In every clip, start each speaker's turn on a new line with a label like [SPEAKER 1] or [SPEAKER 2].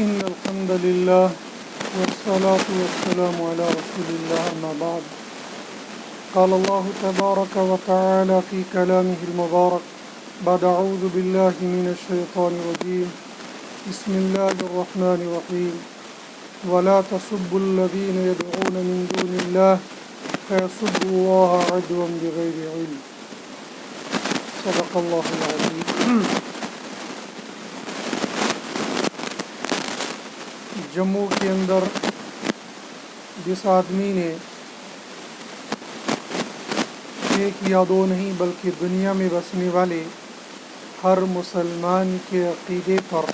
[SPEAKER 1] إن الحمد لله والصلاة والسلام على رسول الله أما بعد قال الله تبارك وتعالى في كلامه المبارك بعد أعوذ بالله من الشيطان الرجيم بسم الله الرحمن الرحيم ولا تسبوا الذين يدعون من دون الله فيسبوا الله عدوا بغير علم صدق الله العظيم. جموں کے اندر جس آدمی نے ایک یا دو نہیں بلکہ دنیا میں بسنے والے ہر مسلمان کے عقیدے پر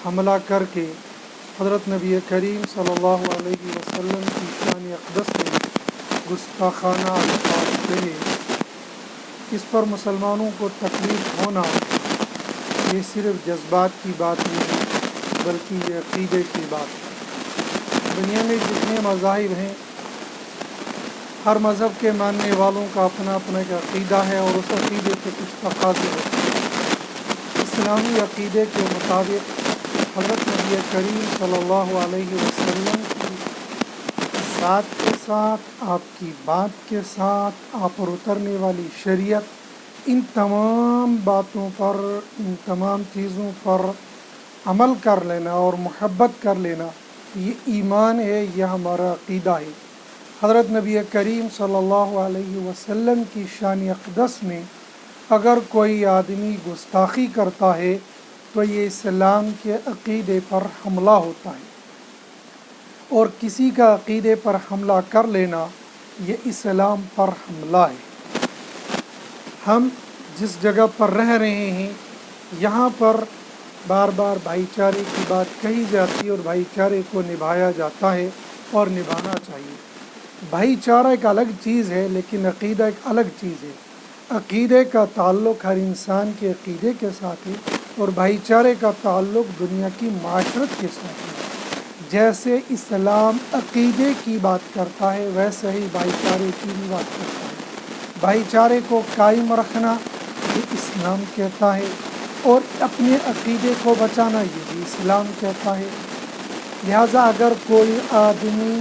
[SPEAKER 1] حملہ کر کے حضرت نبی کریم صلی اللہ علیہ وسلم کی شان اقدس میں گستاخانہ الفاظ کہے، اس پر مسلمانوں کو تکلیف ہونا یہ صرف جذبات کی بات نہیں بلکہ یہ عقیدے کی بات ہے. دنیا میں جتنے مذاہب ہیں ہر مذہب کے ماننے والوں کا اپنا اپنا ایک عقیدہ ہے اور اس عقیدے کے کچھ تقاضے ہوتے ہیں. اسلامی عقیدے کے مطابق حضرت نبی کریم صلی اللہ علیہ وسلم کی ذات کے ساتھ، آپ کی بات کے ساتھ، آپ پر اترنے والی شریعت، ان تمام باتوں پر، ان تمام چیزوں پر عمل کر لینا اور محبت کر لینا یہ ایمان ہے، یہ ہمارا عقیدہ ہے. حضرت نبی کریم صلی اللہ علیہ وسلم کی شان اقدس میں اگر کوئی آدمی گستاخی کرتا ہے تو یہ اسلام کے عقیدے پر حملہ ہوتا ہے، اور کسی کا عقیدے پر حملہ کر لینا یہ اسلام پر حملہ ہے. ہم جس جگہ پر رہ رہے ہیں یہاں پر بار بار بھائی چارے کی بات کہی جاتی ہے اور بھائی چارے کو نبھایا جاتا ہے اور نبھانا چاہیے. بھائی چارہ ایک الگ چیز ہے لیکن عقیدہ ایک الگ چیز ہے. عقیدے کا تعلق ہر انسان کے عقیدے کے ساتھ ہے اور بھائی چارے کا تعلق دنیا کی معاشرت کے ساتھ ہے. جیسے اسلام عقیدے کی بات کرتا ہے ویسے ہی بھائی چارے کی بھی بات کرتا ہے. بھائی چارے کو قائم رکھنا یہ اسلام کہتا ہے اور اپنے عقیدے کو بچانا یہ بھی اسلام کہتا ہے. لہٰذا اگر کوئی آدمی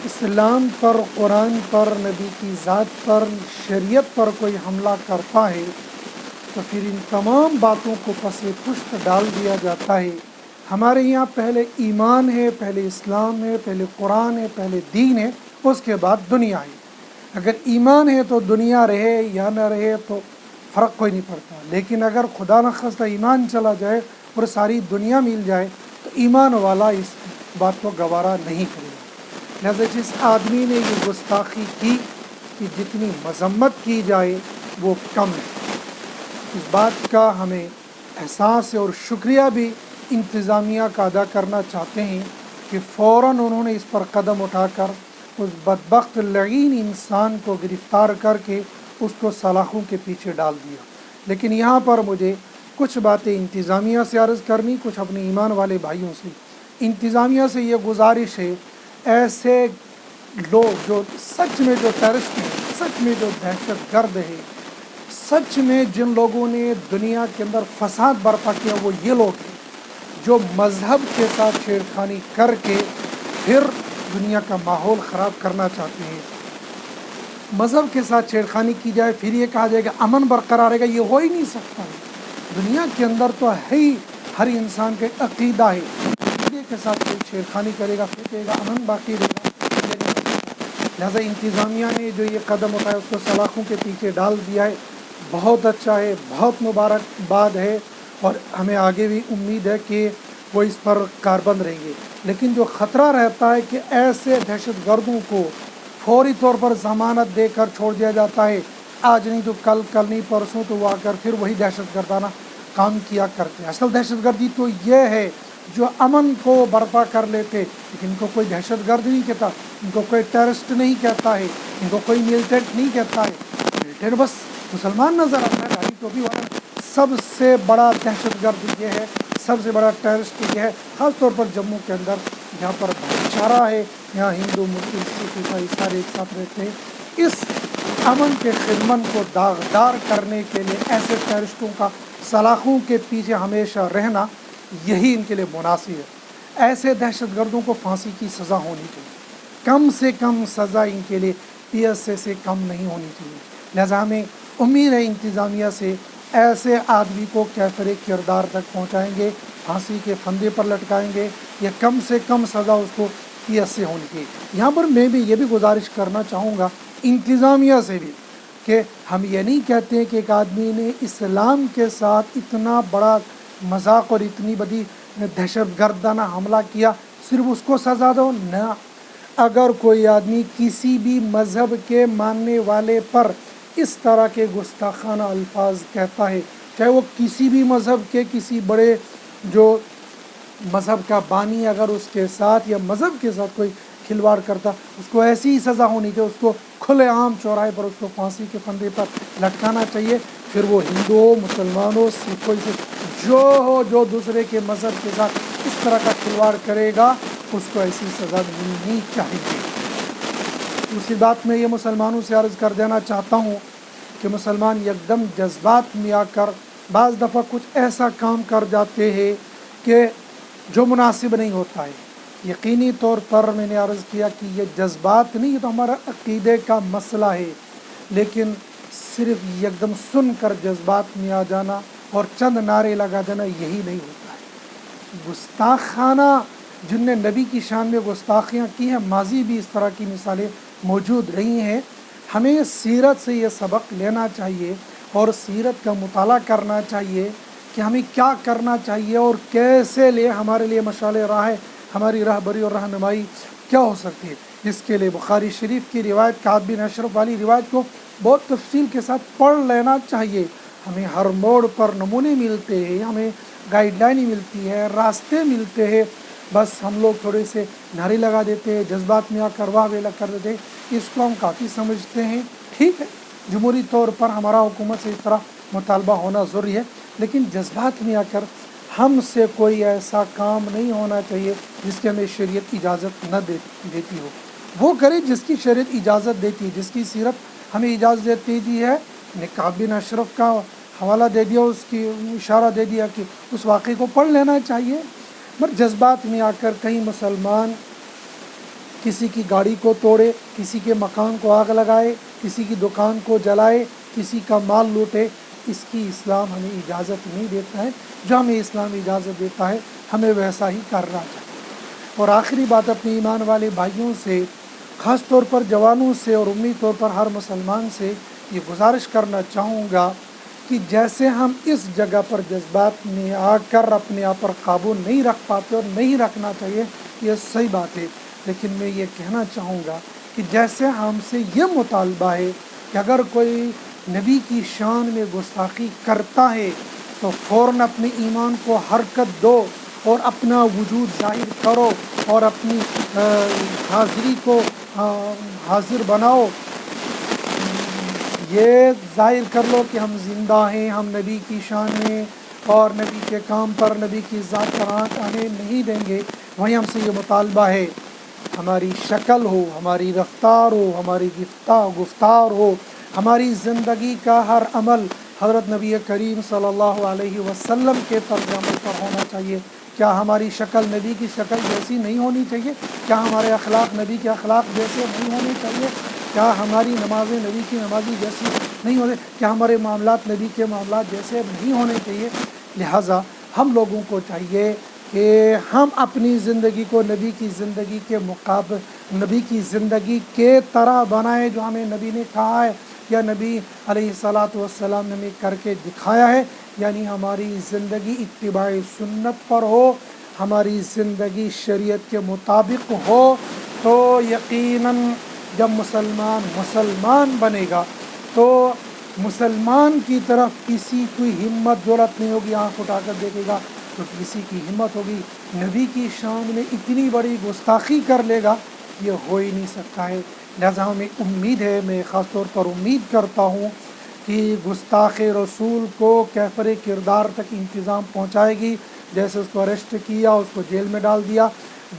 [SPEAKER 1] اسلام پر، قرآن پر، نبی کی ذات پر، شریعت پر کوئی حملہ کرتا ہے تو پھر ان تمام باتوں کو پس پشت ڈال دیا جاتا ہے. ہمارے یہاں پہلے ایمان ہے، پہلے اسلام ہے، پہلے قرآن ہے، پہلے دین ہے، اس کے بعد دنیا ہے. اگر ایمان ہے تو دنیا رہے یا نہ رہے تو فرق کوئی نہیں پڑتا، لیکن اگر خدا نخواستہ ایمان چلا جائے اور ساری دنیا مل جائے تو ایمان والا اس بات کو گوارا نہیں کرے گا. لہذا جس آدمی نے یہ گستاخی کی کہ جتنی مذمت کی جائے وہ کم ہے، اس بات کا ہمیں احساس ہے اور شکریہ بھی انتظامیہ کا ادا کرنا چاہتے ہیں کہ فوراً انہوں نے اس پر قدم اٹھا کر اس بدبخت لعین انسان کو گرفتار کر کے اس کو سلاخوں کے پیچھے ڈال دیا. لیکن یہاں پر مجھے کچھ باتیں انتظامیہ سے عرض کرنی، کچھ اپنے ایمان والے بھائیوں سے. انتظامیہ سے یہ گزارش ہے، ایسے لوگ جو سچ میں جو ٹیررسٹ ہیں، سچ میں جو دہشت گرد ہیں، سچ میں جن لوگوں نے دنیا کے اندر فساد برپا کیا وہ یہ لوگ ہیں جو مذہب کے ساتھ چھیڑخانی کر کے پھر دنیا کا ماحول خراب کرنا چاہتے ہیں. مذہب کے ساتھ چھیڑخانی کی جائے پھر یہ کہا جائے گا امن برقرار رہے گا، یہ ہو ہی نہیں سکتا ہے. دنیا کے اندر تو ہے ہی ہر انسان کے عقیدہ ہے، عقیدے کے ساتھ کوئی چھیڑخانی کرے گا پھر کہے گا امن باقی رہے گا. لہٰذا انتظامیہ نے جو یہ قدم اٹھایا اس کو سلاخوں کے پیچھے ڈال دیا ہے، بہت اچھا ہے، بہت مبارکباد ہے اور ہمیں آگے بھی امید ہے کہ وہ اس پر کاربند رہیں گے. لیکن جو خطرہ رہتا ہے کہ ایسے دہشت گردوں کو فوری طور پر ضمانت دے کر چھوڑ دیا جاتا ہے، آج نہیں تو کل، کل نہیں پرسوں تو وہ آ کر پھر وہی دہشت گردانہ کام کیا کرتے ہیں. اصل دہشت گردی تو یہ ہے جو امن کو برپا کر لیتے، لیکن ان کو کوئی دہشت گرد نہیں کہتا، ان کو کوئی ٹیررسٹ نہیں کہتا ہے، ان کو کوئی ملیٹنٹ نہیں کہتا ہے. ملیٹنٹ بس مسلمان نظر آتا ہے، داڑھی ٹوپی والا. سب سے بڑا دہشت گرد یہ ہے، سب سے بڑا ٹیررسٹ یہ ہے، خاص طور پر جموں کے اندر جہاں پر بھائی چارہ ہے، یہاں ہندو، مسلم، سکھ، عیسائی سارے ایک ساتھ رہتے ہیں. اس امن کے خدمت کو داغدار کرنے کے لیے ایسے ٹیررسٹوں کا سلاخوں کے پیچھے ہمیشہ رہنا یہی ان کے لیے مناسب ہے۔ ایسے دہشت گردوں کو پھانسی کی سزا ہونی چاہیے، کم سے کم سزا ان کے لیے PSA سے کم نہیں ہونی چاہیے۔ لہٰذا ہمیں امید ہے انتظامیہ سے ایسے آدمی کو کیفر کردار تک پہنچائیں گے، پھانسی کے پھندے پر لٹکائیں گے، یا کم سے کم سزا اس کو PSA ہونی چاہیے۔ یہاں پر میں بھی یہ بھی گزارش کرنا چاہوں گا انتظامیہ سے بھی کہ ہم یہ نہیں کہتے کہ ایک آدمی نے اسلام کے ساتھ اتنا بڑا مذاق اور اتنی بڑی دہشت گردانہ حملہ کیا صرف اس کو سزا دو، نہ۔ اگر کوئی آدمی کسی بھی مذہب کے ماننے والے پر اس طرح کے گستاخانہ الفاظ کہتا ہے، چاہے وہ کسی بھی مذہب کے کسی بڑے جو مذہب کا بانی اگر اس کے ساتھ یا مذہب کے ساتھ کوئی کھلواڑ کرتا، اس کو ایسی ہی سزا ہونی چاہیے، اس کو کھلے عام چوراہے پر اس کو پھانسی کے پھندے پر لٹکانا چاہیے۔ پھر وہ ہندو ہو، مسلمان ہو، سکھ ہو، جو ہو، جو دوسرے کے مذہب کے ساتھ اس طرح کا کھلواڑ کرے گا اس کو ایسی سزا ملنی چاہیے۔ دوسری بات میں یہ مسلمانوں سے عرض کر دینا چاہتا ہوں کہ مسلمان یکدم جذبات میں آ کر بعض دفعہ کچھ ایسا کام کر جاتے ہیں کہ جو مناسب نہیں ہوتا ہے۔ یقینی طور پر میں نے عرض کیا کہ یہ جذبات نہیں، یہ تو ہمارا عقیدے کا مسئلہ ہے، لیکن صرف یکدم سن کر جذبات میں آ جانا اور چند نعرے لگا دینا یہی نہیں ہوتا ہے۔ گستاخانہ جن نے نبی کی شان میں گستاخیاں کی ہیں، ماضی بھی اس طرح کی مثالیں موجود رہی ہیں۔ ہمیں سیرت سے یہ سبق لینا چاہیے اور سیرت کا مطالعہ کرنا چاہیے کہ ہمیں کیا کرنا چاہیے اور کیسے لے ہمارے لیے مشعل راہ، ہماری راہبری اور رہنمائی کیا ہو سکتی ہے۔ اس کے لیے بخاری شریف کی روایت، کعب بن اشرف والی روایت کو بہت تفصیل کے ساتھ پڑھ لینا چاہیے۔ ہمیں ہر موڑ پر نمونے ملتے ہیں، ہمیں گائیڈ لائن ملتی ہے، راستے ملتے ہیں، بس ہم لوگ تھوڑے سے نعرے لگا دیتے ہیں، جذبات میں آ کر واہ ویلا کر دیتے ہیں۔ اس کو ہم کافی سمجھتے ہیں، ٹھیک ہے، جمہوری طور پر ہمارا حکومت سے اس طرح مطالبہ ہونا ضروری ہے، لیکن جذبات میں آ کر ہم سے کوئی ایسا کام نہیں ہونا چاہیے جس کی ہمیں شریعت اجازت نہ دیتی ہو۔ وہ کرے جس کی شریعت اجازت دیتی ہے، جس کی سیرت ہمیں اجازت دیتی دی ہے۔ کعب بن اشرف کا حوالہ دے دیا، اس کی اشارہ دے دیا کہ اس واقعے کو پڑھ لینا چاہیے۔ مگر جذبات میں آ کر کہیں مسلمان کسی کی گاڑی کو توڑے، کسی کے مکان کو آگ لگائے، کسی کی دکان کو جلائے، کسی کا مال لوٹے، اس کی اسلام ہمیں اجازت نہیں دیتا ہے۔ جو ہمیں اسلام اجازت دیتا ہے ہمیں ویسا ہی کرنا چاہیے۔ اور آخری بات اپنے ایمان والے بھائیوں سے، خاص طور پر جوانوں سے اور عمومی طور پر ہر مسلمان سے یہ گزارش کرنا چاہوں گا کہ جیسے ہم اس جگہ پر جذبات میں آ کر اپنے آپ پر قابو نہیں رکھ پاتے اور نہیں رکھنا چاہیے، یہ صحیح بات ہے، لیکن میں یہ کہنا چاہوں گا کہ جیسے ہم سے یہ مطالبہ ہے کہ اگر کوئی نبی کی شان میں گستاخی کرتا ہے تو فوراً اپنے ایمان کو حرکت دو اور اپنا وجود ظاہر کرو اور اپنی حاضری کو حاضر بناؤ، یہ ظاہر کر لو کہ ہم زندہ ہیں، ہم نبی کی شان میں اور نبی کے کام پر، نبی کی ذات پر آنکھ آنے نہیں دیں گے۔ وہیں ہم سے یہ مطالبہ ہے ہماری شکل ہو، ہماری رفتار ہو، ہماری گفتار ہو، ہماری زندگی کا ہر عمل حضرت نبی کریم صلی اللہ علیہ وسلم کے طرز عمل پر ہونا چاہیے۔ کیا ہماری شکل نبی کی شکل جیسی نہیں ہونی چاہیے؟ کیا ہمارے اخلاق نبی کے اخلاق جیسے نہیں ہونے چاہیے؟ کیا ہماری نمازیں نبی کی نمازی جیسی نہیں ہونے؟ کیا ہمارے معاملات نبی کے معاملات جیسے نہیں ہونے چاہیے؟ لہٰذا ہم لوگوں کو چاہیے کہ ہم اپنی زندگی کو نبی کی زندگی کے نبی کی زندگی کے طرح بنائیں جو ہمیں نبی نے کہا ہے یا نبی علیہ الصلاۃ والسلام نے ہمیں کر کے دکھایا ہے، یعنی ہماری زندگی اتباع سنت پر ہو، ہماری زندگی شریعت کے مطابق ہو، تو یقیناً جب مسلمان بنے گا تو مسلمان کی طرف کسی کوئی ہمت جرأت نہیں ہوگی، آنکھ اٹھا کر دیکھے گا تو کسی کی ہمت ہوگی نبی کی شان میں اتنی بڑی گستاخی کر لے گا، یہ ہو ہی نہیں سکتا ہے۔ لہٰذا ہمیں امید ہے، میں خاص طور پر امید کرتا ہوں کہ گستاخ رسول کو کیفر کردار تک انتظام پہنچائے گی، جیسے اس کو اریسٹ کیا، اس کو جیل میں ڈال دیا،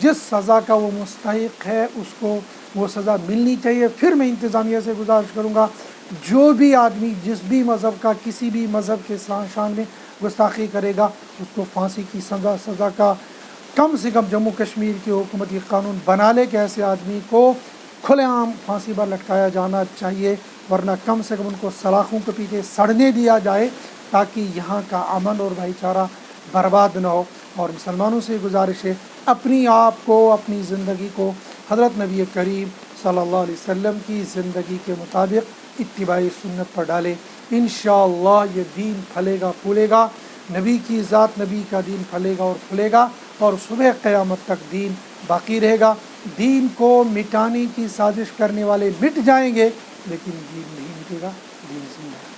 [SPEAKER 1] جس سزا کا وہ مستحق ہے اس کو وہ سزا ملنی چاہیے۔ پھر میں انتظامیہ سے گزارش کروں گا جو بھی آدمی جس بھی مذہب کا، کسی بھی مذہب کے شان میں گستاخی کرے گا اس کو پھانسی کی سزا کا کم سے کم جموں کشمیر کی حکومت یہ قانون بنا لے کہ ایسے آدمی کو کھلے عام پھانسی پر لٹکایا جانا چاہیے، ورنہ کم سے کم ان کو سلاخوں کے پیچھے سڑنے دیا جائے تاکہ یہاں کا امن اور بھائی چارہ برباد نہ ہو۔ اور مسلمانوں سے گزارش ہے اپنی آپ کو، اپنی زندگی کو حضرت نبی کریم صلی اللہ علیہ وسلم کی زندگی کے مطابق اتباع سنت پر ڈالے، انشاءاللہ یہ دین پھلے گا پھولے گا، نبی کی ذات، نبی کا دین پھلے گا اور پھلے گا، اور صبح قیامت تک دین باقی رہے گا۔ دین کو مٹانے کی سازش کرنے والے مٹ جائیں گے لیکن دین نہیں مٹے گا، دین زندہ ہے۔